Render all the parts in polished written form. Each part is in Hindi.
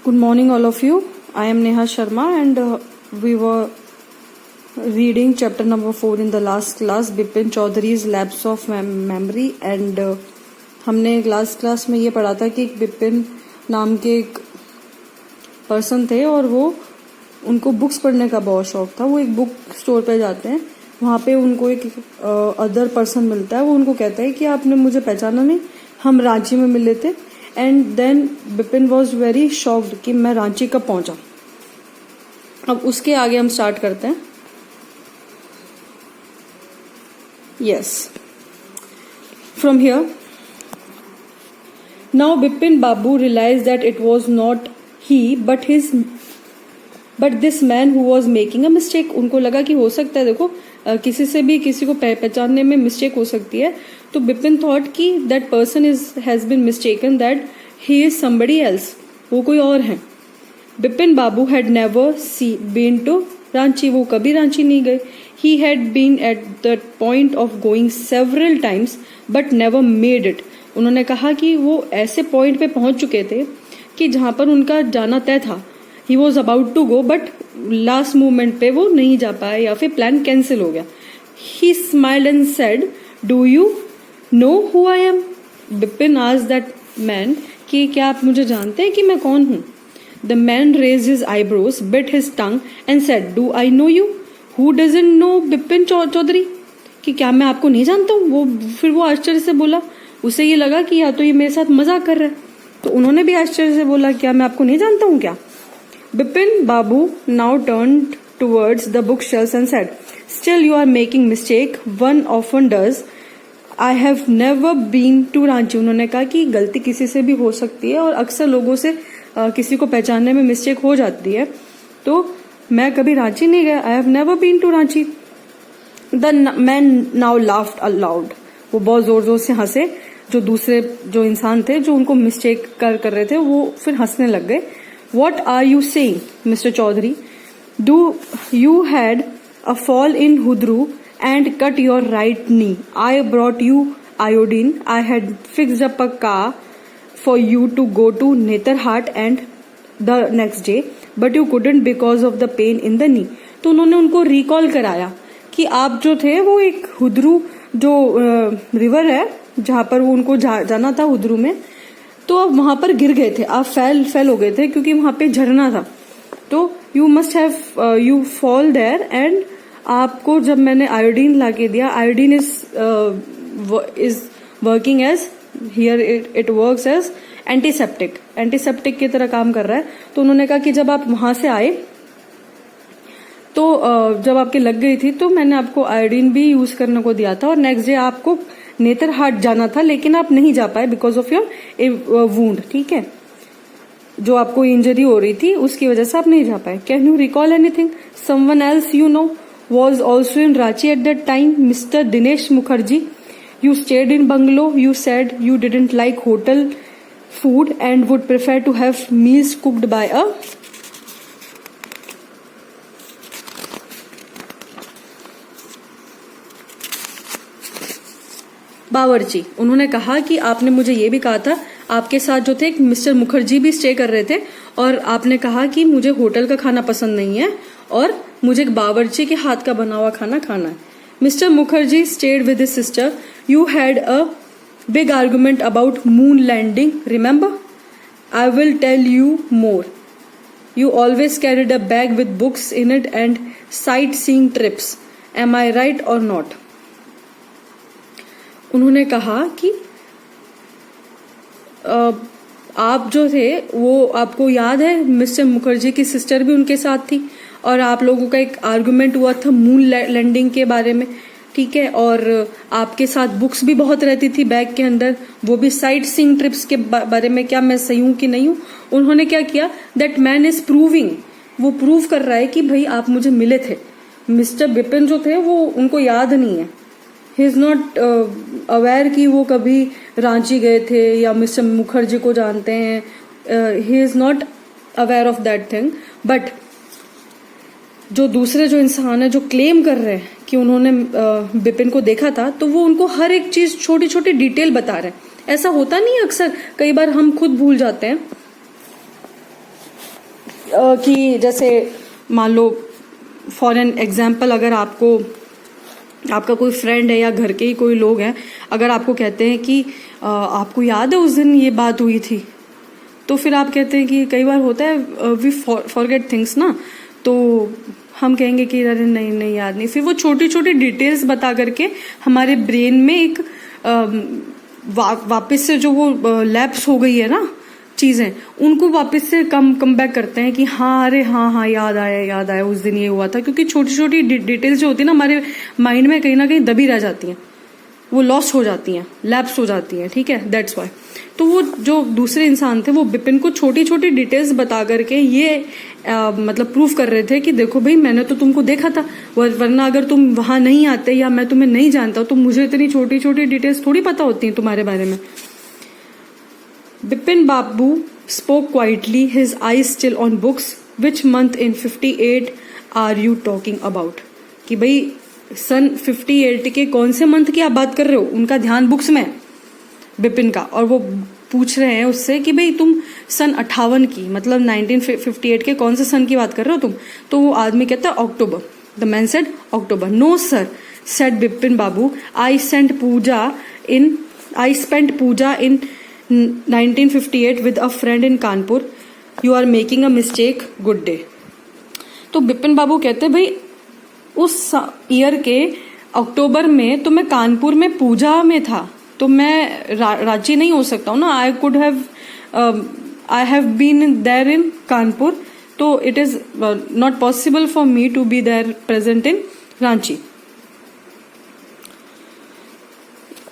Good morning, all of you. I am Neha Sharma, and we were reading chapter number 4 in the last class, Bipin Chaudhary's Lapse of Memory. And हमने लास्ट क्लास में ये पढ़ा था कि एक बिपिन नाम के एक पर्सन थे और वो उनको बुक्स पढ़ने का बहुत शौक था। वो एक बुक स्टोर पे जाते हैं, वहाँ पे उनको एक अदर पर्सन मिलता है। वो उनको कहता है कि आपने मुझे पहचाना नहीं, हम रांची में मिले थे। And then Bipin was very shocked कि मैं रांची कब पहुंचा। अब उसके आगे हम स्टार्ट करते हैं। Yes, from here now Bipin Babu realise that it was not he but this man who was making a mistake. उनको लगा कि हो सकता है, देखो किसी से भी किसी को पहचानने में मिस्टेक हो सकती है। तो बिपिन थॉट कि that person has been mistaken, that he is somebody else, वो कोई और है। Bipin Babu had never been to Ranchi, वो कभी रांची नहीं गए। He had been at the point of going several times but never made it. उन्होंने कहा कि वो ऐसे पॉइंट पे पहुंच चुके थे कि जहां पर उनका जाना तय था। He was about to go but last moment पे वो नहीं जा पाए या फिर प्लान कैंसिल हो गया। ही smiled and said, do you know who I am? Bipin asked that man कि क्या आप मुझे जानते हैं कि मैं कौन हूं? The man raised his eyebrows, bit his tongue and said, do I know you? Who doesn't know Bipin Chowdhury? कि क्या मैं आपको नहीं जानता हूँ? फिर वो आश्चर्य से बोला। उसे ये लगा कि या तो ये मेरे साथ मजाक कर रहा है, तो उन्होंने भी आश्चर्य से बोला, क्या मैं आपको नहीं जानता हूँ क्या? बिपिन बाबू now turned towards the bookshelves and said, still you are making mistake, one often does. I have never been to Ranchi. उन्होंने कहा कि गलती किसी से भी हो सकती है और अक्सर लोगों से किसी को पहचानने में मिस्टेक हो जाती है। तो मैं कभी रांची नहीं गया। I have never been to Ranchi. The man now laughed aloud। वो बहुत जोर जोर से हंसे। जो इंसान थे जो उनको मिस्टेक कर रहे थे, वो फिर हंसने लग गए। What are you saying, Mr. Chaudhary? Do you had a fall in Hudru and cut your right knee? I brought you iodine. I had fixed up a car for you to go to Netherhat and the next day, but you couldn't because of the pain in the knee. तो उन्होंने उनको रिकॉल कराया कि आप जो थे वो एक हुद्रू जो रिवर है जहां पर वो उनको जाना था हुद्रू में, तो आप वहां पर गिर गए थे, आप फेल हो गए थे क्योंकि वहां पे झरना था। तो you must have you fall there and आपको जब मैंने आयोडीन ला के दिया, iodine is working as here it works as antiseptic की तरह काम कर रहा है। तो उन्होंने कहा कि जब आप वहां से आए तो जब आपके लग गई थी तो मैंने आपको आयोडीन भी यूज करने को दिया था और नेक्स्ट डे आपको नेतरहाट जाना था, लेकिन आप नहीं जा पाए बिकॉज ऑफ योर वूंड। ठीक है, जो आपको इंजरी हो रही थी उसकी वजह से आप नहीं जा पाए। Can you recall anything? Someone else you know was also in Ranchi at that time, mister Dinesh Mukherjee. You stayed in bungalow. You said you didn't like hotel food and would prefer to have meals cooked by a बावर्ची। उन्होंने कहा कि आपने मुझे ये भी कहा था, आपके साथ जो थे एक मिस्टर मुखर्जी भी स्टे कर रहे थे, और आपने कहा कि मुझे होटल का खाना पसंद नहीं है और मुझे एक बावर्ची के हाथ का बना हुआ खाना खाना है। Mister Mukherjee stayed with his sister. You had a big argument about moon landing, remember? I will tell you more. You always carried a bag with books in it and sightseeing trips. Am I right or not? उन्होंने कहा कि आप जो थे वो, आपको याद है मिस्टर मुखर्जी की सिस्टर भी उनके साथ थी और आप लोगों का एक आर्गुमेंट हुआ था मून लैंडिंग के बारे में। ठीक है, और आपके साथ बुक्स भी बहुत रहती थी बैग के अंदर, वो भी साइट सीइंग ट्रिप्स के बारे में। क्या मैं सही हूं कि नहीं हूं? उन्होंने क्या किया, दैट मैन इज प्रूविंग, वो प्रूव कर रहा है कि भाई आप मुझे मिले थे। मिस्टर बिपिन जो थे वो उनको याद नहीं है, ही इज नॉट अवेयर कि वो कभी रांची गए थे या मिस्टर मुखर्जी को जानते हैं, ही is not aware of that thing. But जो दूसरे जो इंसान है जो क्लेम कर रहे हैं कि उन्होंने बिपिन को देखा था, तो वो उनको हर एक चीज छोटी छोटी डिटेल बता रहे हैं। ऐसा होता नहीं है, अक्सर कई बार हम खुद भूल जाते हैं। कि जैसे मान लो फॉर एन एग्जाम्पल, अगर आपका कोई फ्रेंड है या घर के ही कोई लोग हैं, अगर आपको कहते हैं कि आपको याद है उस दिन ये बात हुई थी, तो फिर आप कहते हैं कि कई बार होता है वी फॉरगेट थिंग्स ना, तो हम कहेंगे कि अरे नहीं नहीं याद नहीं। फिर वो छोटी छोटी डिटेल्स बता करके हमारे ब्रेन में एक वापस से जो वो लैप्स हो गई है ना चीजें, उनको वापस से कम बैक करते हैं कि हाँ अरे हाँ याद आया उस दिन ये हुआ था। क्योंकि छोटी छोटी डिटेल्स जो होती है ना हमारे माइंड में कहीं ना कहीं दबी रह जाती हैं, वो लॉस हो जाती हैं, लैप्स हो जाती हैं, ठीक है, दैट्स वाई। तो वो जो दूसरे इंसान थे वो बिपिन को छोटी छोटी डिटेल्स बता करके ये मतलब प्रूफ कर रहे थे कि देखो भाई मैंने तो तुमको देखा था, वरना अगर तुम वहां नहीं आते या मैं तुम्हें नहीं जानता तो मुझे इतनी छोटी छोटी डिटेल्स थोड़ी पता होती हैं तुम्हारे बारे में। बिपिन बाबू spoke quietly, his eyes still on books. Which month in 58 are you talking about? कि भाई सन 58 के कौन से मंथ की आप बात कर रहे हो? उनका ध्यान बुक्स में है बिपिन का, और वो पूछ रहे हैं उससे कि भाई तुम सन 58 की मतलब 1958 के कौन से सन की बात कर रहे हो तुम? तो वो आदमी कहता है October. The man said October. No sir, said Bipin Babu, I spent Puja in 1958 with a friend in Kanpur. You are making a mistake. Good day. तो बिपिन बाबू कहते भाई उस ईयर के अक्टूबर में तो मैं कानपुर में पूजा में था, तो मैं रांची नहीं हो सकता हूँ ना। I have been there in Kanpur, तो it is not possible for me to be there present in Ranchi.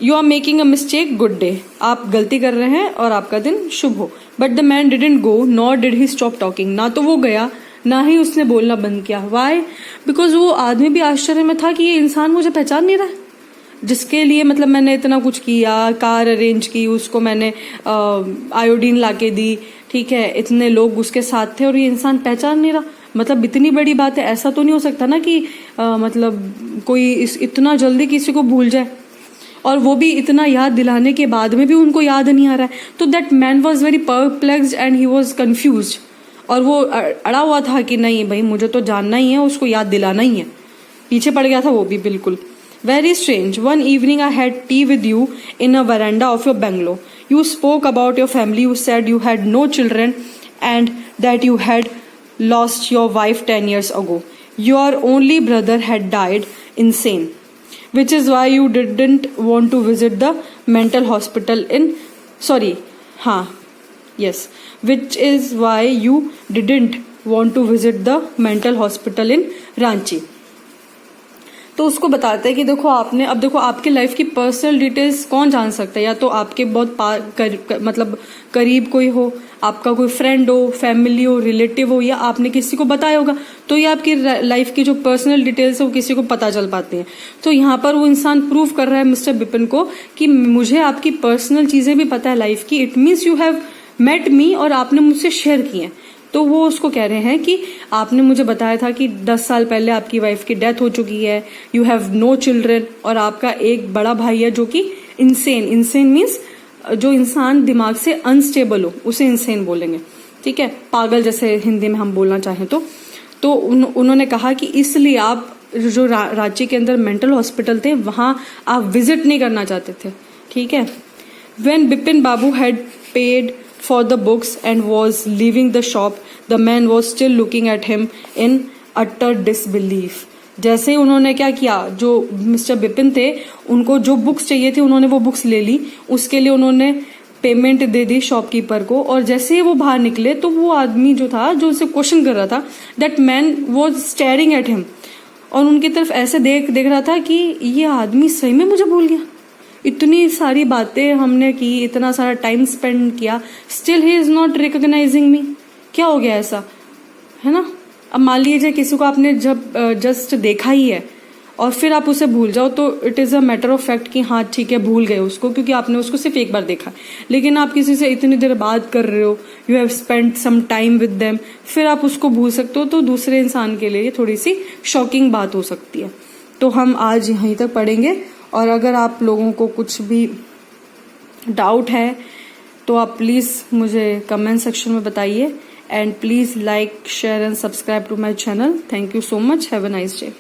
You are making a mistake. Good day. आप गलती कर रहे हैं और आपका दिन शुभ हो. But the man didn't go nor did he stop talking. ना तो वो गया ना ही उसने बोलना बंद किया. वाई? बिकॉज वो आदमी भी आश्चर्य में था कि ये इंसान मुझे पहचान नहीं रहा है, जिसके लिए मतलब मैंने इतना कुछ किया, कार अरेंज की, उसको मैंने आयोडीन लाके दी, ठीक है, इतने लोग उसके साथ थे और ये इंसान पहचान नहीं रहा. मतलब इतनी बड़ी बात है, ऐसा तो नहीं हो सकता ना कि मतलब कोई इतना जल्दी किसी को भूल जाए, और वो भी इतना याद दिलाने के बाद में भी उनको याद नहीं आ रहा है. तो that man was very perplexed and he was confused. और वो अड़ा हुआ था कि नहीं भाई मुझे तो जानना ही है, उसको याद दिलाना ही है. पीछे पड़ गया था वो भी बिल्कुल. Very strange. One evening I had tea with you in a veranda of your Bangalore. You spoke about your family. You said you had no children and that you had lost your wife 10 years ago. Your only brother had died insane, which is why you didn't want to visit the mental hospital in which is why you didn't want to visit the mental hospital in Ranchi. तो उसको बताते हैं कि देखो आपने, अब देखो आपकी लाइफ की पर्सनल डिटेल्स कौन जान सकता है? या तो आपके बहुत मतलब करीब कोई हो, आपका कोई फ्रेंड हो, फैमिली हो, रिलेटिव हो, या आपने किसी को बताया होगा, तो ये आपकी लाइफ की जो पर्सनल डिटेल्स है वो किसी को पता चल पाती हैं. तो यहाँ पर वो इंसान प्रूव कर रहा है मिस्टर बिपिन को कि मुझे आपकी पर्सनल चीजें भी पता है लाइफ की. It means you have met me और आपने मुझसे शेयर की हैं. तो वो उसको कह रहे हैं कि आपने मुझे बताया था कि 10 साल पहले आपकी वाइफ की डेथ हो चुकी है, यू हैव नो चिल्ड्रन, और आपका एक बड़ा भाई है जो कि इंसेन मीन्स जो इंसान दिमाग से अनस्टेबल हो उसे इंसेन बोलेंगे, ठीक है, पागल जैसे हिंदी में हम बोलना चाहें तो उन्होंने कहा कि इसलिए आप जो रांची के अंदर मेंटल हॉस्पिटल थे वहां आप विजिट नहीं करना चाहते थे, ठीक है. When Bipin Babu had paid for the books and was leaving the shop, the man was still looking at him in utter disbelief. जैसे ही उन्होंने क्या किया, जो मिस्टर बिपिन थे उनको जो बुक्स चाहिए थी उन्होंने वो बुक्स ले ली, उसके लिए उन्होंने पेमेंट दे दी शॉपकीपर को, और जैसे ही वो बाहर निकले तो वो आदमी जो था जो उसे क्वेश्चन कर रहा था, that man was staring at him, और उनकी तरफ ऐसे देख रहा था कि ये आदमी सही में मुझे भूल गया. इतनी सारी बातें हमने की, इतना सारा टाइम स्पेंड किया, still he is not recognising me. क्या हो गया ऐसा, है ना? अब मान लीजिए किसी को आपने जब जस्ट देखा ही है और फिर आप उसे भूल जाओ, तो it is a matter of fact कि हाँ ठीक है भूल गए उसको, क्योंकि आपने उसको सिर्फ एक बार देखा. लेकिन आप किसी से इतनी देर बात कर रहे हो, you have spend some time with them, फिर आप उसको भूल सकते हो, तो दूसरे इंसान के लिए ये थोड़ी सी शॉकिंग बात हो सकती है. तो हम आज यहीं तक पढ़ेंगे, और अगर आप लोगों को कुछ भी डाउट है तो आप प्लीज़ मुझे कमेंट सेक्शन में बताइए, and please like, share and subscribe to my channel. Thank you so much. Have a nice day.